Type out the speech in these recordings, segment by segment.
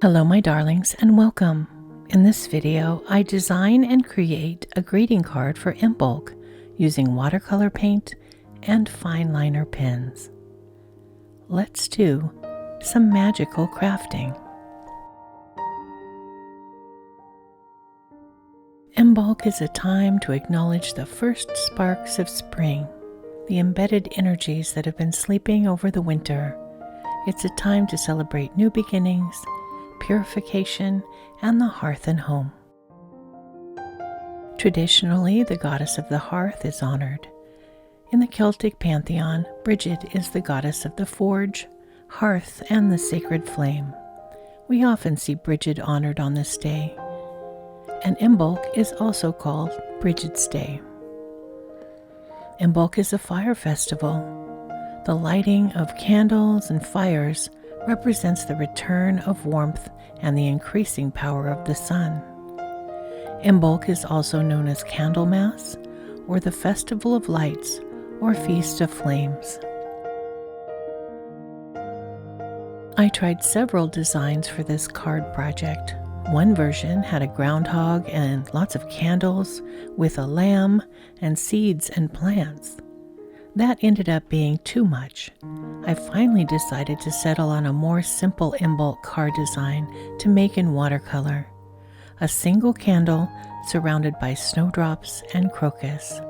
Hello my darlings and welcome. In this video, I design and create a greeting card for Imbolc using watercolor paint and fineliner pens. Let's do some magical crafting. Imbolc is a time to acknowledge the first sparks of spring, the embedded energies that have been sleeping over the winter. It's a time to celebrate new beginnings, purification, and the hearth and home. Traditionally, the goddess of the hearth is honored. In the Celtic pantheon, Bridget is the goddess of the forge, hearth, and the sacred flame. We often see Bridget honored on this day, and Imbolc is also called Bridget's Day. Imbolc is a fire festival. The lighting of candles and fires represents the return of warmth and the increasing power of the sun. Imbolc is also known as Candlemas, or the Festival of Lights, or Feast of Flames. I tried several designs for this card project. One version had a groundhog and lots of candles with a lamb and seeds and plants. That ended up being too much. I finally decided to settle on a more simple Imbolc card design to make in watercolor. A single candle surrounded by snowdrops and crocus.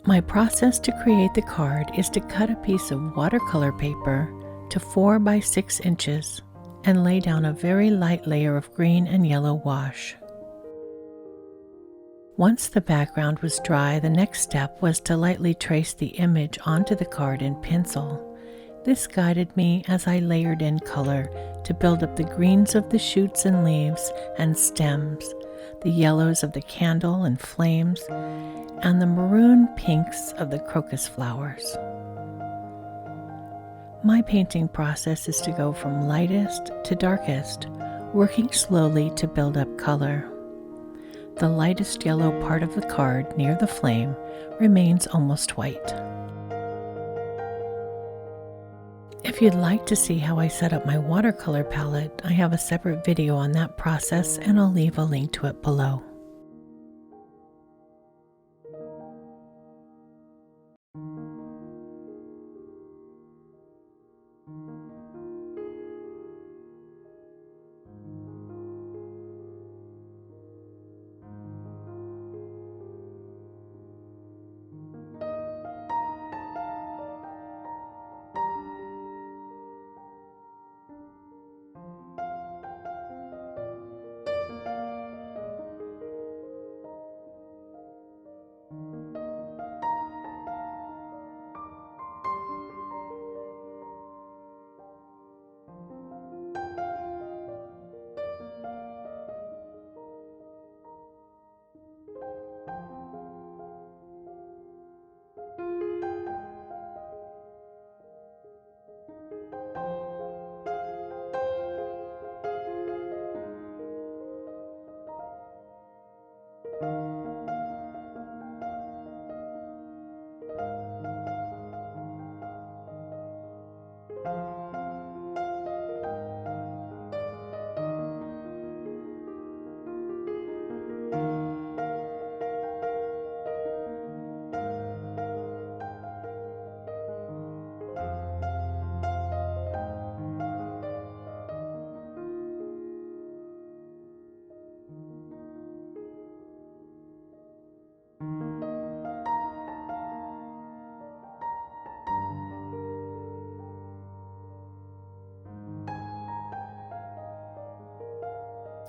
My process to create the card is to cut a piece of watercolor paper to 4 by 6 inches and lay down a very light layer of green and yellow wash. Once the background was dry, the next step was to lightly trace the image onto the card in pencil. This guided me as I layered in color to build up the greens of the shoots and leaves and stems, the yellows of the candle and flames, and the maroon pinks of the crocus flowers. My painting process is to go from lightest to darkest, working slowly to build up color. The lightest yellow part of the card near the flame remains almost white. If you'd like to see how I set up my watercolor palette, I have a separate video on that process and I'll leave a link to it below.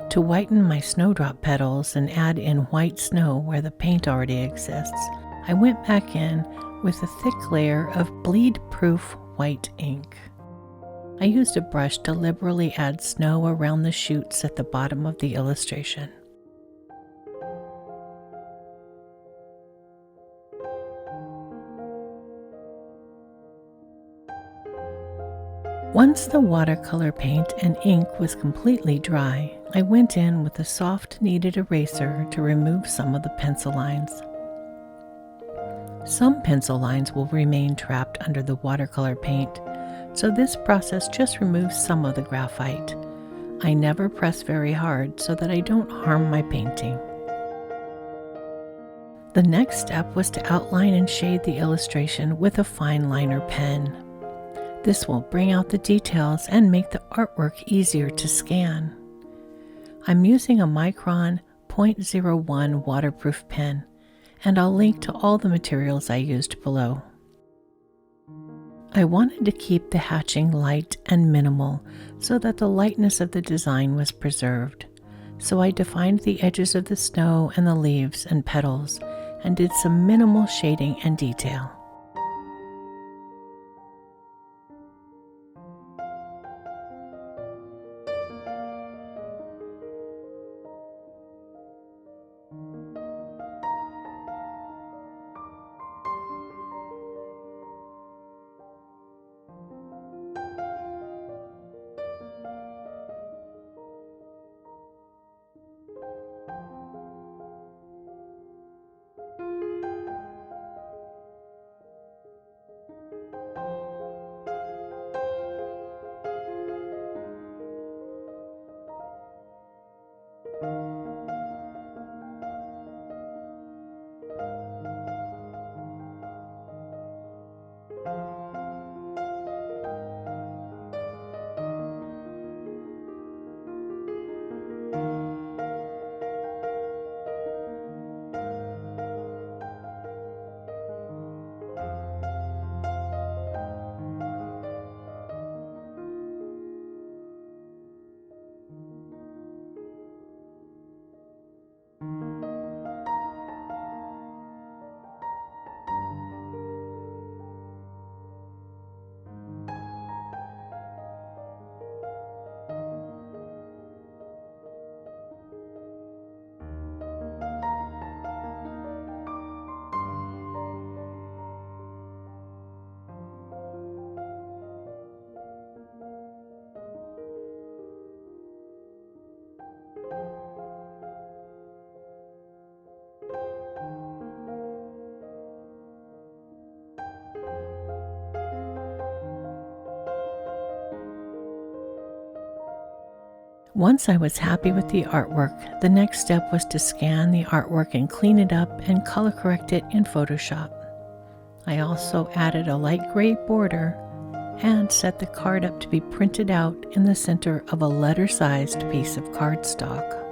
To whiten my snowdrop petals and add in white snow where the paint already exists, I went back in with a thick layer of bleed-proof white ink. I used a brush to liberally add snow around the shoots at the bottom of the illustration. Once the watercolor paint and ink was completely dry, I went in with a soft kneaded eraser to remove some of the pencil lines. Some pencil lines will remain trapped under the watercolor paint, so this process just removes some of the graphite. I never press very hard so that I don't harm my painting. The next step was to outline and shade the illustration with a fineliner pen. This will bring out the details and make the artwork easier to scan. I'm using a Micron .01 waterproof pen, and I'll link to all the materials I used below. I wanted to keep the hatching light and minimal so that the lightness of the design was preserved. So I defined the edges of the snow and the leaves and petals and did some minimal shading and detail. Once I was happy with the artwork, the next step was to scan the artwork and clean it up and color correct it in Photoshop. I also added a light gray border and set the card up to be printed out in the center of a letter-sized piece of cardstock.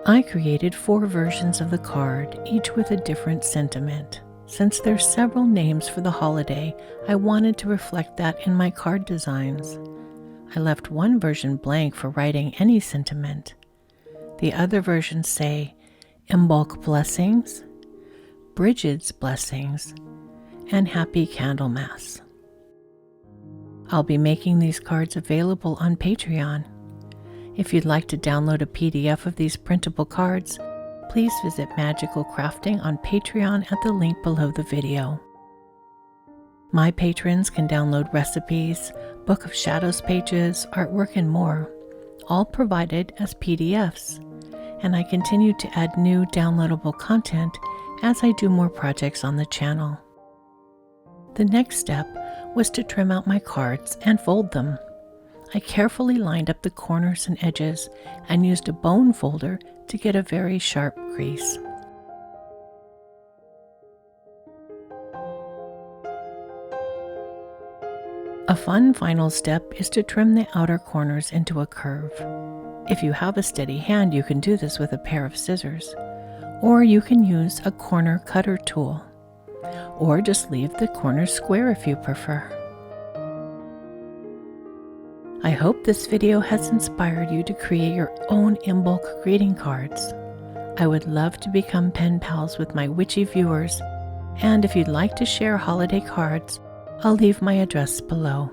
I created 4 versions of the card, each with a different sentiment. Since there's several names for the holiday, I wanted to reflect that in my card designs. I left one version blank for writing any sentiment. The other versions say Imbolc blessings, Bridget's blessings, and Happy Candlemas. I'll be making these cards available on Patreon. If you'd like to download a PDF of these printable cards, please visit Magical Crafting on Patreon at the link below the video. My patrons can download recipes, Book of Shadows pages, artwork, and more, all provided as PDFs, and I continue to add new downloadable content as I do more projects on the channel. The next step was to trim out my cards and fold them. I carefully lined up the corners and edges and used a bone folder to get a very sharp crease. A fun final step is to trim the outer corners into a curve. If you have a steady hand, you can do this with a pair of scissors, or you can use a corner cutter tool, or just leave the corners square if you prefer. I hope this video has inspired you to create your own Imbolc greeting cards. I would love to become pen pals with my witchy viewers, and if you'd like to share holiday cards, I'll leave my address below.